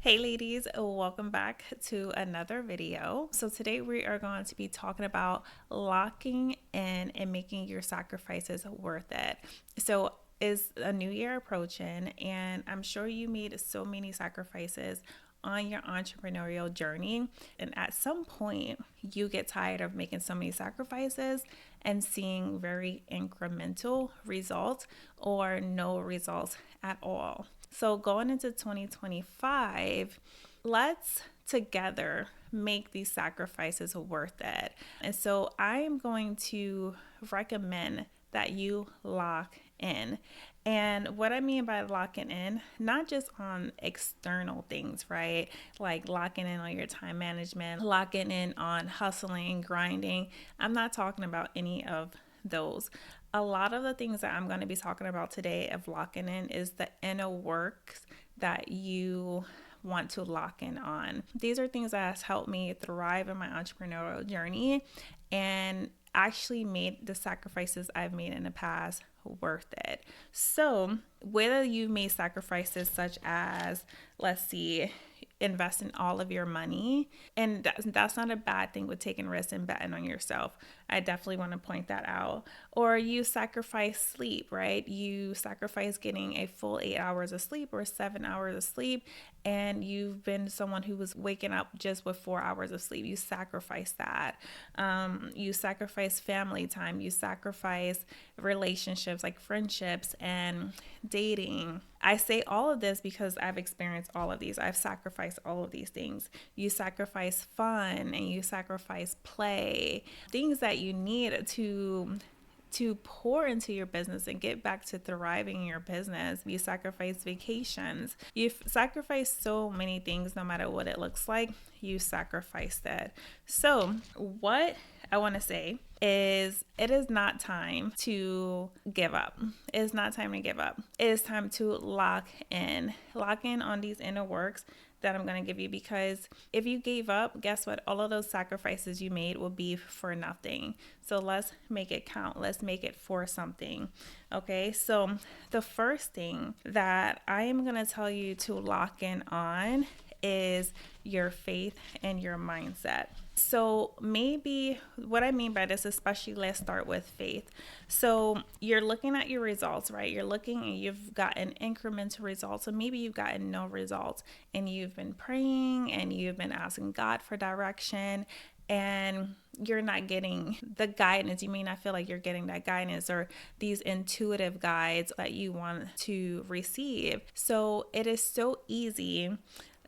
Hey ladies, welcome back to another video. So today we are going to be talking about locking in and making your sacrifices worth it. So is a new year approaching, and I'm sure you made so many sacrifices on your entrepreneurial journey, and at some point you get tired of making so many sacrifices and seeing very incremental results or no results at all. So going into 2025, let's together make these sacrifices worth it. And so I am going to recommend that you lock in. And what I mean by locking in, not just on external things, right? Like locking in on your time management, locking in on hustling, grinding. I'm not talking about any of those. A lot of the things that I'm going to be talking about today of locking in is the inner works that you want to lock in on. These are things that has helped me thrive in my entrepreneurial journey and actually made the sacrifices I've made in the past worth it. So whether you made sacrifices such as, let's see, investing all of your money, and that's not a bad thing with taking risks and betting on yourself. I definitely want to point that out. Or you sacrifice sleep, right? You sacrifice getting a full 8 hours of sleep or 7 hours of sleep, and you've been someone who was waking up just with 4 hours of sleep. You sacrifice that. You sacrifice family time. You sacrifice relationships like friendships and dating. I say all of this because I've experienced all of these. I've sacrificed all of these things. You sacrifice fun and you sacrifice play, things that you need to pour into your business and get back to thriving in your business. You sacrifice vacations. You've sacrificed so many things, no matter what it looks like, you sacrificed it. So what I want to say is it is not time to give up. It is not time to give up. It is time to lock in. Lock in on these inner works that I'm going to give you, because if you gave up, guess what? All of those sacrifices you made will be for nothing. So let's make it count. Let's make it for something. Okay. So the first thing that I am going to tell you to lock in on is your faith and your mindset. So maybe what I mean by this, especially let's start with faith. So you're looking at your results, right? You're looking and you've gotten incremental results. So maybe you've gotten no results and you've been praying and you've been asking God for direction, and you're not getting the guidance. You may not feel like you're getting that guidance or these intuitive guides that you want to receive. So it is so easy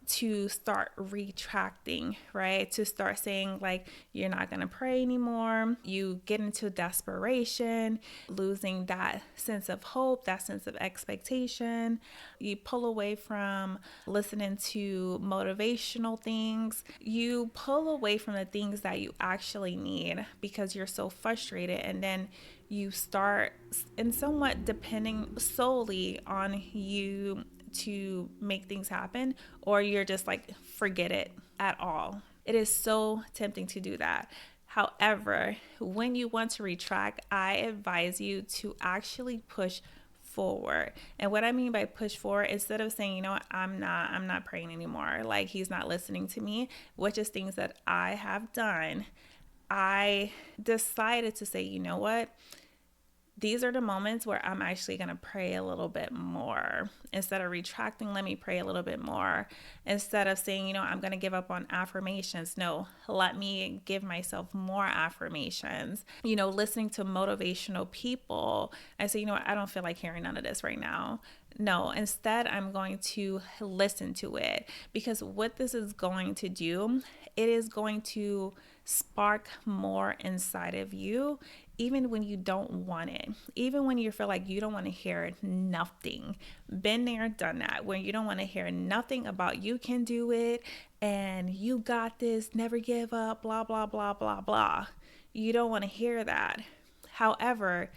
to start retracting, right? To start saying like you're not going to pray anymore. You get into desperation, losing that sense of hope, that sense of expectation. You pull away from listening to motivational things. You pull away from the things that you actually need because you're so frustrated, and then you start and somewhat depending solely on you to make things happen, or you're just like, forget it at all. It is so tempting to do that. However, when you want to retract, I advise you to actually push forward. And what I mean by push forward, instead of saying, you know what, I'm not praying anymore, like he's not listening to me, which is things that I have done, I decided to say, you know what, these are the moments where I'm actually going to pray a little bit more. Instead of retracting, let me pray a little bit more. Instead of saying, you know, I'm going to give up on affirmations. No, let me give myself more affirmations. You know, listening to motivational people, I say, you know what, I don't feel like hearing none of this right now. No, instead, I'm going to listen to it, because what this is going to do, it is going to spark more inside of you, even when you don't want it, even when you feel like you don't want to hear nothing. Been there, done that, when you don't want to hear nothing about you can do it and you got this, never give up, blah, blah, blah, blah, blah. You don't want to hear that. However,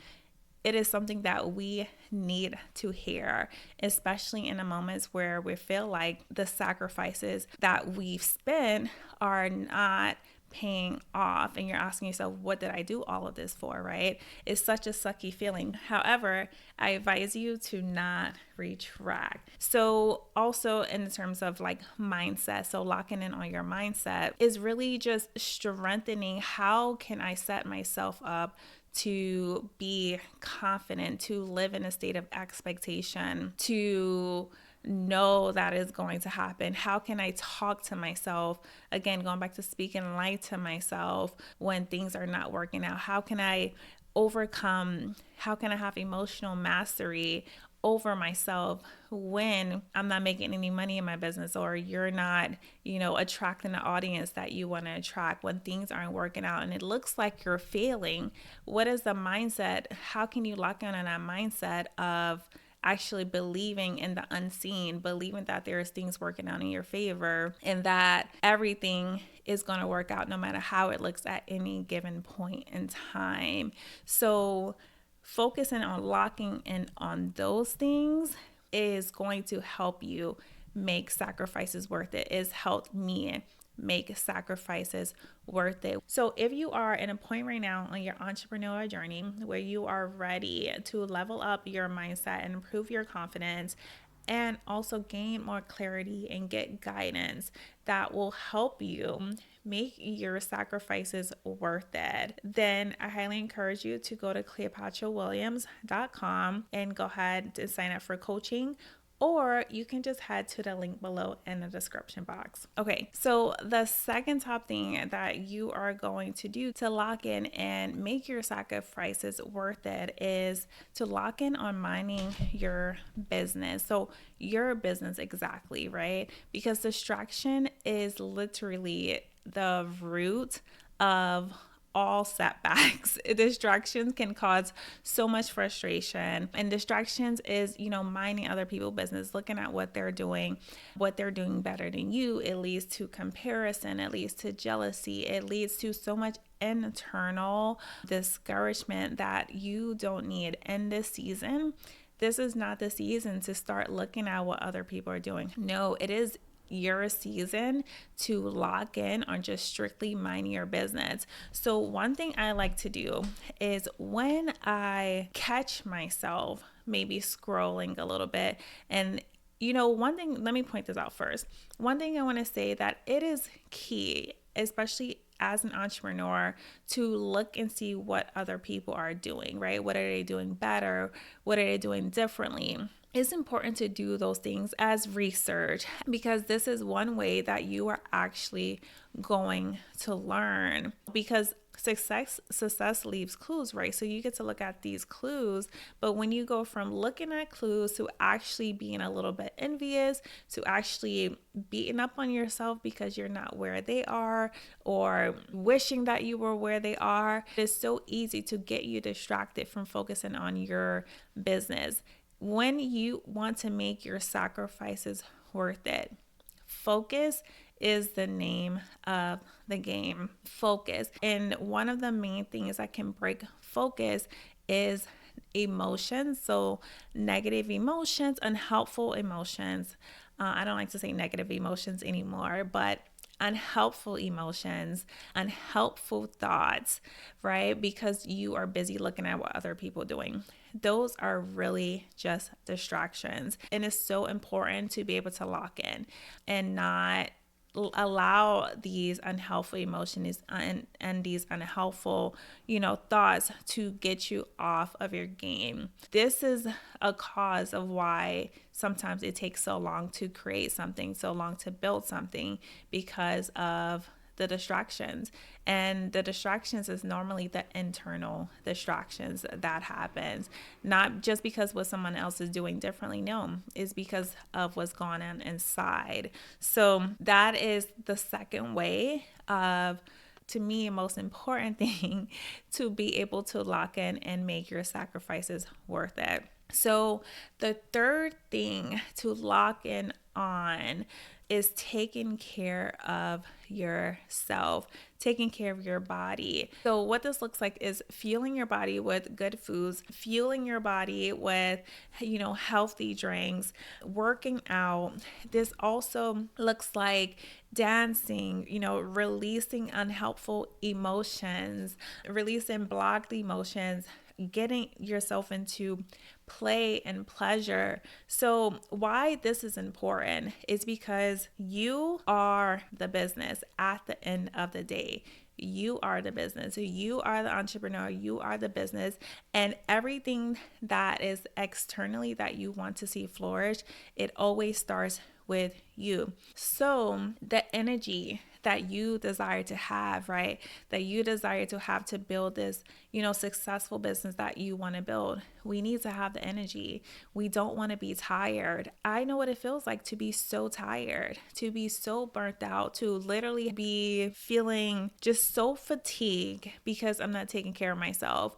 it is something that we need to hear, especially in the moments where we feel like the sacrifices that we've spent are not paying off, and you're asking yourself, what did I do all of this for, right? It's such a sucky feeling. However, I advise you to not retract. So also in terms of like mindset, so locking in on your mindset is really just strengthening, how can I set myself up to be confident, to live in a state of expectation, to know that is going to happen? How can I talk to myself? Again, going back to speaking light to myself when things are not working out. How can I overcome? How can I have emotional mastery over myself when I'm not making any money in my business, or you're not, attracting the audience that you want to attract, when things aren't working out and it looks like you're failing? What is the mindset? How can you lock in on that mindset of actually believing in the unseen, believing that there's things working out in your favor and that everything is going to work out no matter how it looks at any given point in time? So focusing on locking in on those things is going to help you make sacrifices worth it. It's helped me make sacrifices worth it. So if you are in a point right now on your entrepreneurial journey where you are ready to level up your mindset and improve your confidence, and also gain more clarity and get guidance that will help you make your sacrifices worth it, then I highly encourage you to go to cleopatrawilliams.com and go ahead and sign up for coaching, or you can just head to the link below in the description box. Okay, so the second top thing that you are going to do to lock in and make your sacrifices worth it is to lock in on minding your business. So your business exactly, right? Because distraction is literally the root of all setbacks. Distractions can cause so much frustration, and distractions is, minding other people's business, looking at what they're doing better than you. It leads to comparison, it leads to jealousy, it leads to so much internal discouragement that you don't need. In this season, this is not the season to start looking at what other people are doing. No, it is your season to lock in on just strictly minding your business. So one thing I like to do is when I catch myself maybe scrolling a little bit, and one thing, let me point this out first. One thing I want to say that it is key, especially as an entrepreneur, to look and see what other people are doing, right? What are they doing better? What are they doing differently? It's important to do those things as research, because this is one way that you are actually going to learn, because success leaves clues, right? So you get to look at these clues, but when you go from looking at clues to actually being a little bit envious, to actually beating up on yourself because you're not where they are, or wishing that you were where they are, it's so easy to get you distracted from focusing on your business. When you want to make your sacrifices worth it, focus is the name of the game. Focus. And one of the main things that can break focus is emotions. So negative emotions, unhelpful emotions. I don't like to say negative emotions anymore, but unhelpful emotions, unhelpful thoughts, right? Because you are busy looking at what other people are doing. Those are really just distractions. And it's so important to be able to lock in and not allow these unhelpful emotions and these unhelpful, thoughts to get you off of your game. This is a cause of why sometimes it takes so long to create something, so long to build something, because of the distractions. And the distractions is normally the internal distractions that happens, not just because what someone else is doing differently. No, it's because of what's going on inside. So that is the second way of, to me, most important thing to be able to lock in and make your sacrifices worth it. So the third thing to lock in on is taking care of yourself, taking care of your body. So what this looks like is fueling your body with good foods, fueling your body with, healthy drinks, working out. This also looks like dancing, releasing unhelpful emotions, releasing blocked emotions, getting yourself into play and pleasure. So why this is important is because you are the business at the end of the day. You are the business. You are the entrepreneur. You are the business. And everything that is externally that you want to see flourish, it always starts with you. So the energy that you desire to have, right? That you desire to have to build this, successful business that you want to build. We need to have the energy. We don't want to be tired. I know what it feels like to be so tired, to be so burnt out, to literally be feeling just so fatigued because I'm not taking care of myself,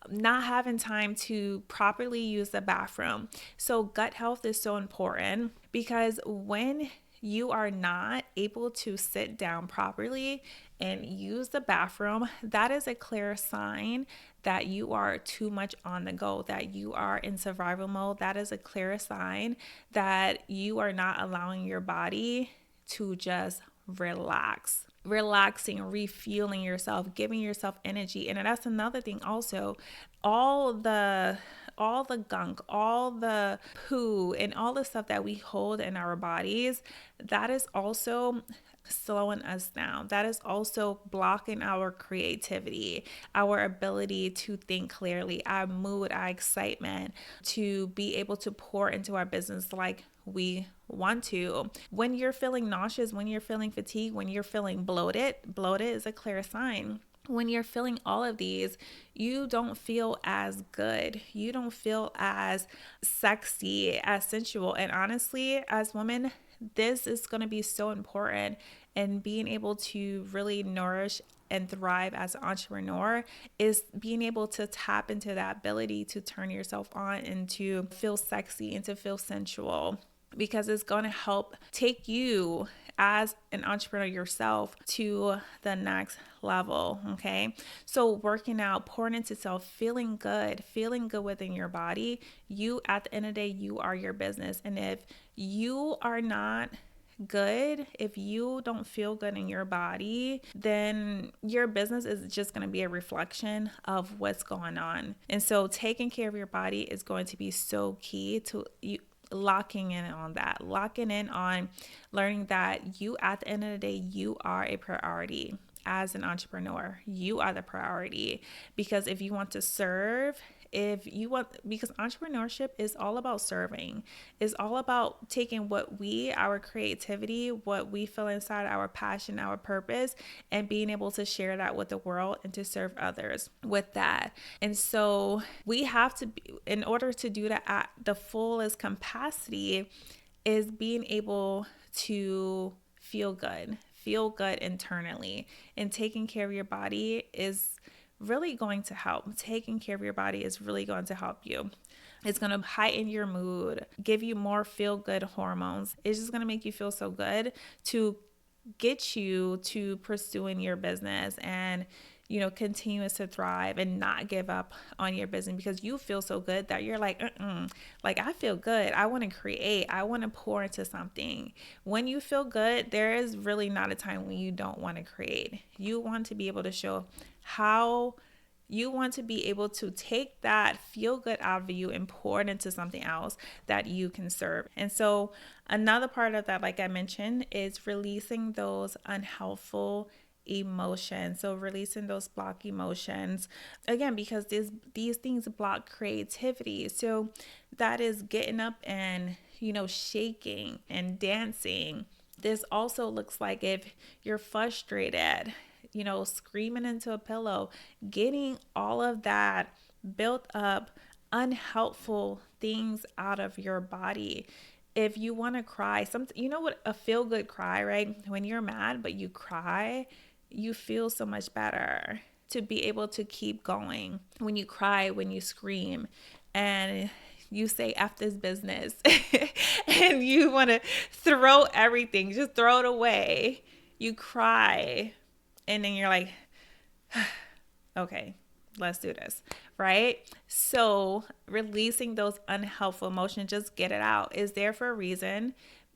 not having time to properly use the bathroom. So gut health is so important because when you are not able to sit down properly and use the bathroom, that is a clear sign that you are too much on the go, that you are in survival mode. That is a clear sign that you are not allowing your body to just relax. Relaxing, refueling yourself, giving yourself energy. And that's another thing also, all the gunk, all the poo and all the stuff that we hold in our bodies, that is also slowing us down. That is also blocking our creativity, our ability to think clearly, our mood, our excitement, to be able to pour into our business like we want to. When you're feeling nauseous, when you're feeling fatigued, when you're feeling bloated is a clear sign. When you're feeling all of these, you don't feel as good. You don't feel as sexy, as sensual. And honestly, as women, this is going to be so important in being able to really nourish and thrive as an entrepreneur, is being able to tap into that ability to turn yourself on and to feel sexy and to feel sensual, because it's going to help take you as an entrepreneur yourself to the next level. Okay. So working out, pouring into self, feeling good within your body. You, at the end of the day, you are your business. And if you are not good, if you don't feel good in your body, then your business is just going to be a reflection of what's going on. And so taking care of your body is going to be so key to you locking in on learning that you, at the end of the day, you are a priority. As an entrepreneur, you are the priority, because if you want to serve, because entrepreneurship is all about serving, is all about taking our creativity, what we feel inside, our passion, our purpose, and being able to share that with the world and to serve others with that. And so we have to be, in order to do that at the fullest capacity, is being able to feel good internally. And taking care of your body is really going to help. Taking care of your body is really going to help you. It's going to heighten your mood, give you more feel-good hormones. It's just going to make you feel so good to get you to pursuing your business and continues to thrive and not give up on your business, because you feel so good that you're like, like, I feel good. I want to create. I want to pour into something. When you feel good, there is really not a time when you don't want to create. You want to be able to show how you want to be able to take that feel good out of you and pour it into something else that you can serve. And so another part of that, like I mentioned, is releasing those unhelpful emotions. So releasing those block emotions, again, because these things block creativity. So that is getting up and shaking and dancing. This also looks like if you're frustrated, screaming into a pillow, getting all of that built up unhelpful things out of your body. If you want to cry, what a feel good cry, right? When you're mad but you cry, you feel so much better to be able to keep going. When you cry, when you scream, and you say F this business and you want to throw everything, just throw it away. You cry, and then you're like, okay, let's do this, right? So releasing those unhelpful emotions, just get it out, is there for a reason,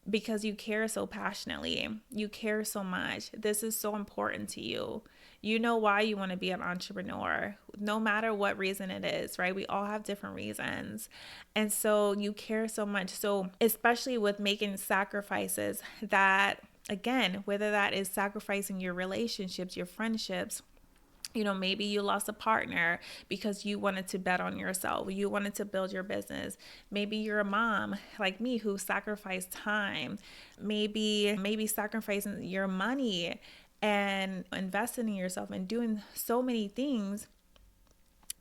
because you care so passionately. You care so much. This is so important to you. You know why you want to be an entrepreneur, no matter what reason it is, right? We all have different reasons. And so you care so much. So especially with making sacrifices that, again, whether that is sacrificing your relationships, your friendships, maybe you lost a partner because you wanted to bet on yourself. You wanted to build your business. Maybe you're a mom like me who sacrificed time. Maybe sacrificing your money and investing in yourself and doing so many things,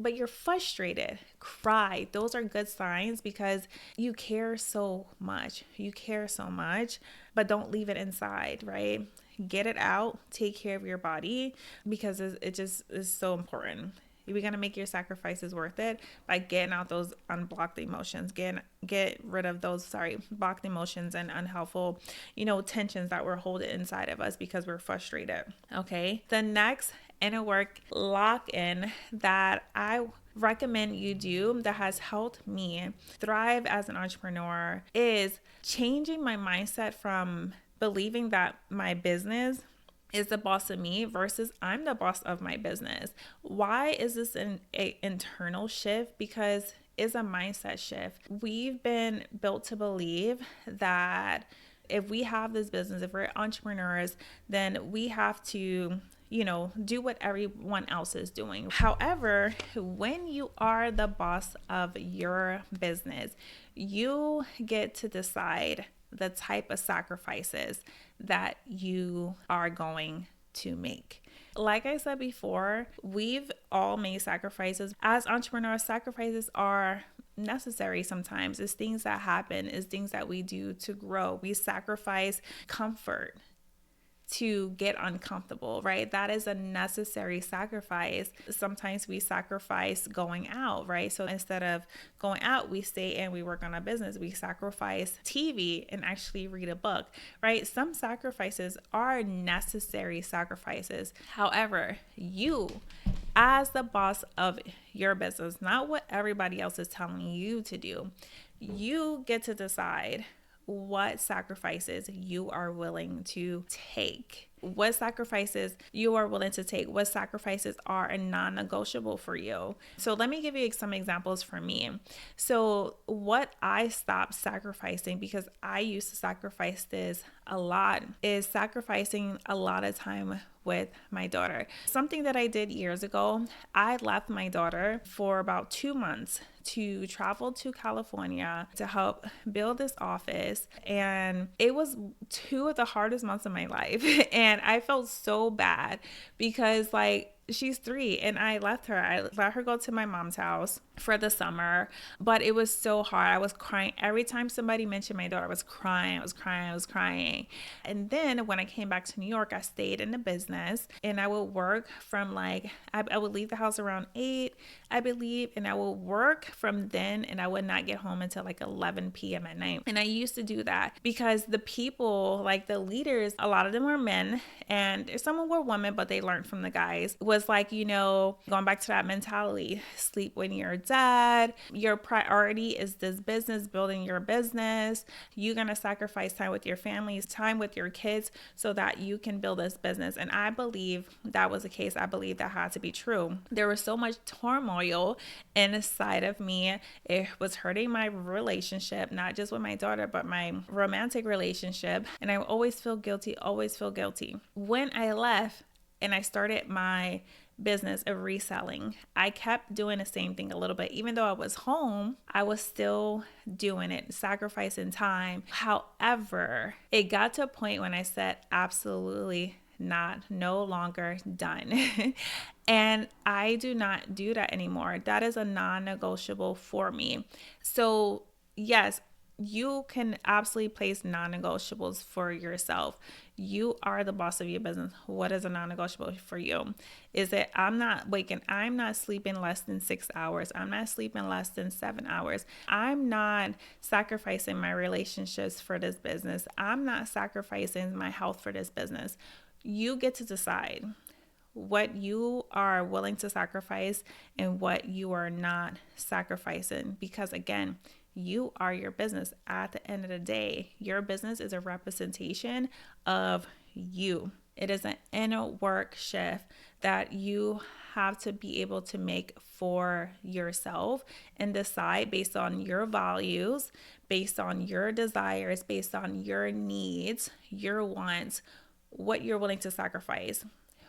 but you're frustrated. Cry. Those are good signs because you care so much. You care so much, but don't leave it inside, right? Get it out. Take care of your body because it just is so important. We're going to make your sacrifices worth it by getting out those unblocked emotions, get rid of those, blocked emotions and unhelpful, tensions that we're holding inside of us because we're frustrated. Okay. The next inner work lock-in that I recommend you do that has helped me thrive as an entrepreneur is changing my mindset from believing that my business is the boss of me versus I'm the boss of my business. Why is this an internal shift? Because it's a mindset shift. We've been built to believe that if we have this business, if we're entrepreneurs, then we have to do what everyone else is doing. However, when you are the boss of your business, you get to decide the type of sacrifices that you are going to make. Like I said before, we've all made sacrifices. As entrepreneurs, sacrifices are necessary sometimes. It's things that happen, it's things that we do to grow. We sacrifice comfort to get uncomfortable, right? That is a necessary sacrifice. Sometimes we sacrifice going out, right? So instead of going out, we stay in, we work on a business. We sacrifice TV and actually read a book, right? Some sacrifices are necessary sacrifices. However, you, as the boss of your business, not what everybody else is telling you to do, you get to decide what sacrifices you are willing to take. What sacrifices you are willing to take. What sacrifices are non-negotiable for you. So let me give you some examples for me. So what I stopped sacrificing, because I used to sacrifice this a lot, is sacrificing a lot of time with my daughter. Something that I did years ago, I left my daughter for about 2 months to travel to California to help build this office. And it was 2 of the hardest months of my life. And I felt so bad because she's 3 and I let her go to my mom's house for the summer, but it was so hard. I was crying every time somebody mentioned my daughter. I was crying. And then when I came back to New York, I stayed in the business and I would work from I would leave the house around 8, I believe, and I would work from then, and I would not get home until 11 p.m. at night. And I used to do that because the people, the leaders, a lot of them were men and some were women, but they learned from the guys, was going back to that mentality, sleep when you're dead. Your priority is this business, building your business. You're going to sacrifice time with your families, time with your kids so that you can build this business. And I believe that was the case. I believe that had to be true. There was so much turmoil inside of me. It was hurting my relationship, not just with my daughter, but my romantic relationship. And I always feel guilty. When I left and I started my business of reselling, I kept doing the same thing a little bit. Even though I was home, I was still doing it, sacrificing time. However, it got to a point when I said, absolutely not, no longer done. And I do not do that anymore. That is a non-negotiable for me. So yes, you can absolutely place non-negotiables for yourself. You are the boss of your business. What is a non-negotiable for you? Is it I'm not sleeping less than 6 hours. I'm not sleeping less than 7 hours. I'm not sacrificing my relationships for this business. I'm not sacrificing my health for this business. You get to decide what you are willing to sacrifice and what you are not sacrificing. Because again, you are your business. At the end of the day, your business is a representation of you. It is an inner work shift that you have to be able to make for yourself and decide based on your values, based on your desires, based on your needs, your wants, what you're willing to sacrifice.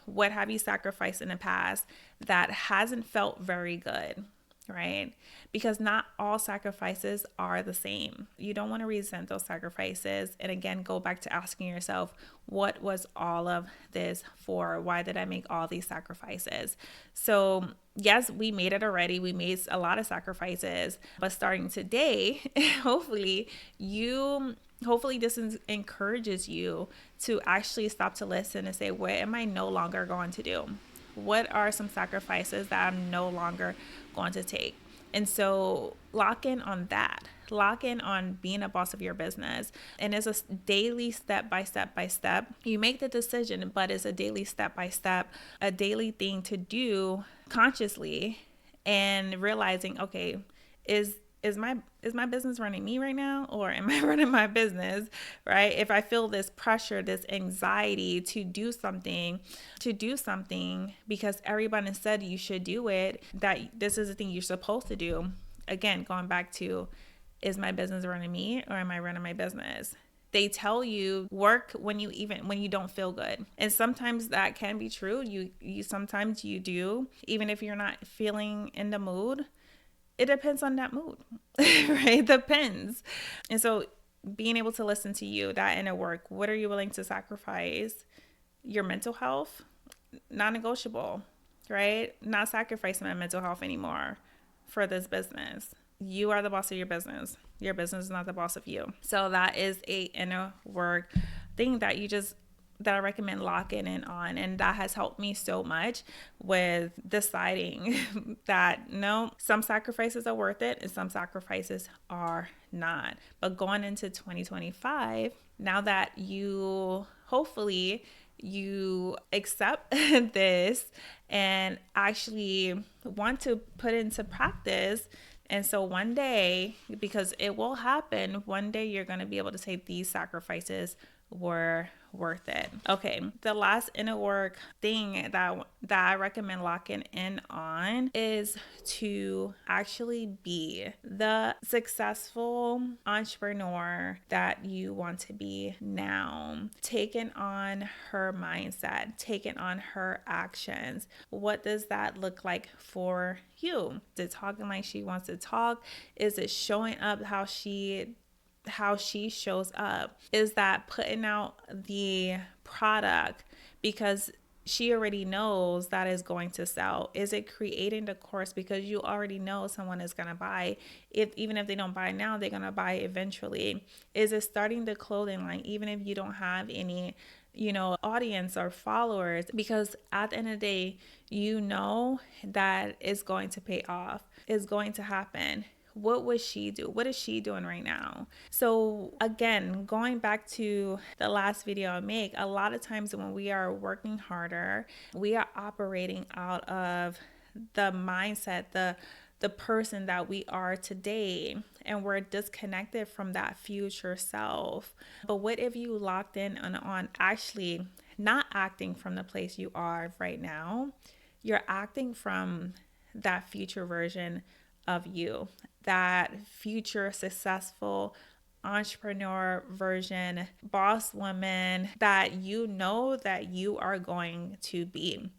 What have you sacrificed in the past that hasn't felt very good, right? Because not all sacrifices are the same. You don't want to resent those sacrifices. And again, go back to asking yourself, what was all of this for? Why did I make all these sacrifices? So yes, we made it already. We made a lot of sacrifices, but starting today, hopefully this encourages you to actually stop to listen and say, what am I no longer going to do? What are some sacrifices that I'm no longer going to take? And so lock in on that. Lock in on being a boss of your business. And it's a daily step by step. You make the decision, but it's a daily step by step, a daily thing to do consciously, and realizing, okay, is my business running me right now, or am I running my business, right? If I feel this pressure, this anxiety to do something because everybody said you should do it, that this is the thing you're supposed to do. Again, going back to, is my business running me or am I running my business? They tell you work when you don't feel good. And sometimes that can be true. You sometimes you do, even if you're not feeling in the mood. It depends on that mood, right? It depends. And so being able to listen to you, that inner work, what are you willing to sacrifice? Your mental health, non-negotiable, right? Not sacrificing my mental health anymore for this business. You are the boss of your business. Your business is not the boss of you. So that is a inner work thing that I recommend locking in on. And that has helped me so much with deciding that no, some sacrifices are worth it and some sacrifices are not. But going into 2025, now that hopefully you accept this and actually want to put into practice. And so one day, because it will happen, one day you're going to be able to say these sacrifices were worth it. Okay, the last inner work thing that I recommend locking in on is to actually be the successful entrepreneur that you want to be now. Taking on her mindset, taking on her actions. What does that look like for you? Is it talking like she wants to talk? Is it showing up how she shows up? Is that putting out the product because she already knows that is going to sell? Is it creating the course because you already know someone is going to buy? Even if they don't buy now, they're going to buy eventually. Is it starting the clothing line even if you don't have any audience or followers? Because at the end of the day, you know that it's going to pay off. It's going to happen. What would she do? What is she doing right now? So again, going back to the last video I make, a lot of times when we are working harder, we are operating out of the mindset, the person that we are today, and we're disconnected from that future self. But what if you locked in on actually not acting from the place you are right now? You're acting from that future version of you, that future successful entrepreneur version, boss woman that you know that you are going to be.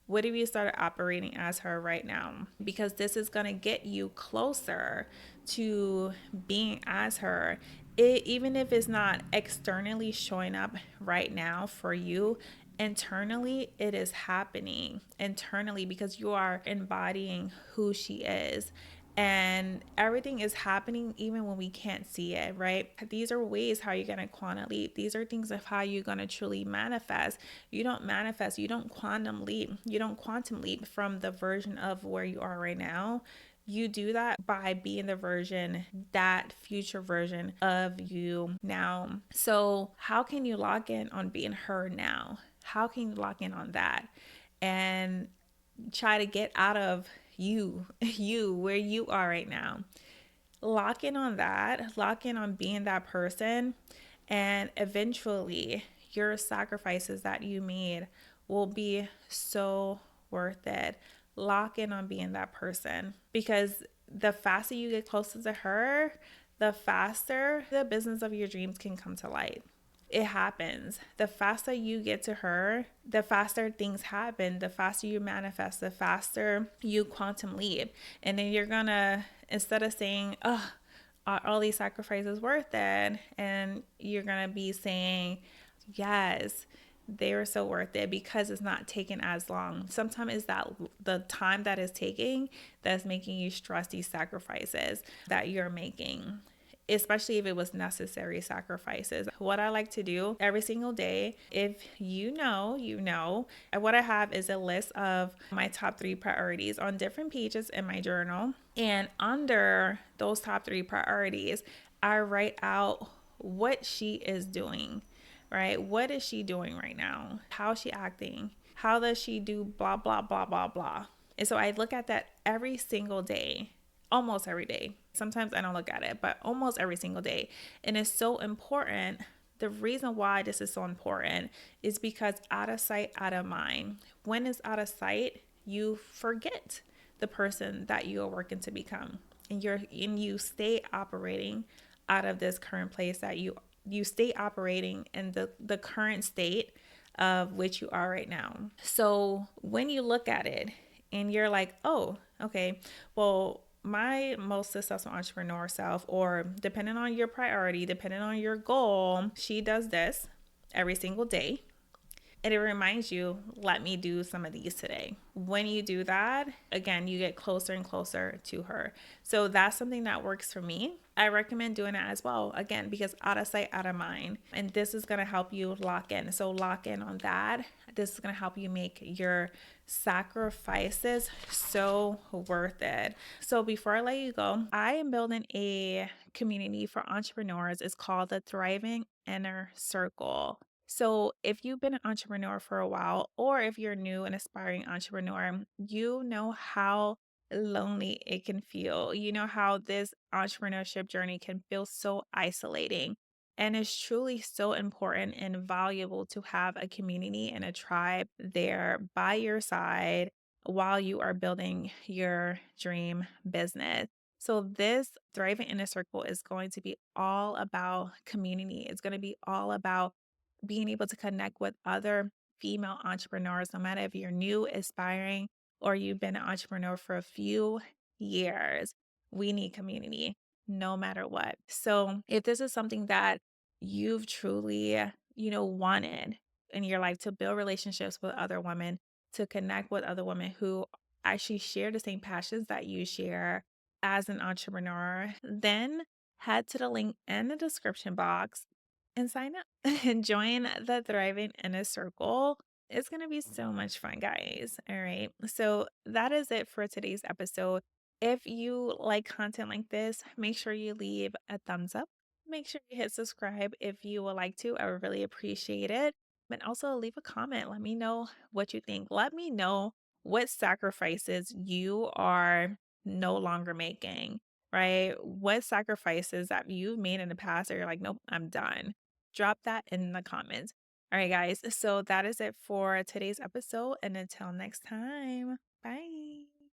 What if you started operating as her right now? Because this is going to get you closer to being as her. Even if it's not externally showing up right now for you, internally it is happening internally because you are embodying who she is. And everything is happening even when we can't see it, right? These are ways how you're going to quantum leap. These are things of how you're going to truly manifest. You don't manifest, you don't quantum leap. You don't quantum leap from the version of where you are right now. You do that by being the version, that future version of you now. So, how can you lock in on being her now? How can you lock in on that? And try to get out of you where you are right now. Lock in on that, lock in on being that person, and eventually your sacrifices that you made will be so worth it. Lock in on being that person, because the faster you get closer to her, the faster the business of your dreams can come to light. It happens. The faster you get to her, the faster things happen, the faster you manifest, the faster you quantum leap. And then you're gonna, instead of saying, oh, are all these sacrifices worth it? And you're gonna be saying, yes, they were so worth it, because it's not taking as long. Sometimes it's that the time that is taking that's making you stress these sacrifices that you're making, especially if it was necessary sacrifices. What I like to do every single day, if you know, and what I have is a list of my top 3 priorities on different pages in my journal. And under those top 3 priorities, I write out what she is doing, right? What is she doing right now? How is she acting? How does she do blah, blah, blah, blah, blah? And so I look at that every single day, almost every day. Sometimes I don't look at it, but almost every single day. And it's so important. The reason why this is so important is because out of sight, out of mind. When it's out of sight, you forget the person that you are working to become. And you stay operating out of this current place that you stay operating in the current state of which you are right now. So when you look at it and you're like, oh, okay, well, my most successful entrepreneur self, or depending on your priority, depending on your goal, she does this every single day. And it reminds you, let me do some of these today. When you do that, again, you get closer and closer to her. So that's something that works for me. I recommend doing it as well, again, because out of sight, out of mind. And this is going to help you lock in. So lock in on that. This is going to help you make your sacrifices so worth it. So before I let you go, I am building a community for entrepreneurs. It's called the Thriving Inner Circle. So, if you've been an entrepreneur for a while, or if you're new and aspiring entrepreneur, you know how lonely it can feel. You know how this entrepreneurship journey can feel so isolating. And it's truly so important and valuable to have a community and a tribe there by your side while you are building your dream business. So, this Thriving Inner Circle is going to be all about community. It's going to be all about being able to connect with other female entrepreneurs, no matter if you're new, aspiring, or you've been an entrepreneur for a few years. We need community no matter what. So if this is something that you've truly, wanted in your life, to build relationships with other women, to connect with other women who actually share the same passions that you share as an entrepreneur, then head to the link in the description box and sign up and join the Thriving Inner Circle. It's going to be so much fun, guys. All right. So that is it for today's episode. If you like content like this, make sure you leave a thumbs up. Make sure you hit subscribe if you would like to. I would really appreciate it. But also leave a comment. Let me know what you think. Let me know what sacrifices you are no longer making, right? What sacrifices that you've made in the past that you're like, nope, I'm done. Drop that in the comments. All right, guys. So that is it for today's episode. And until next time, bye.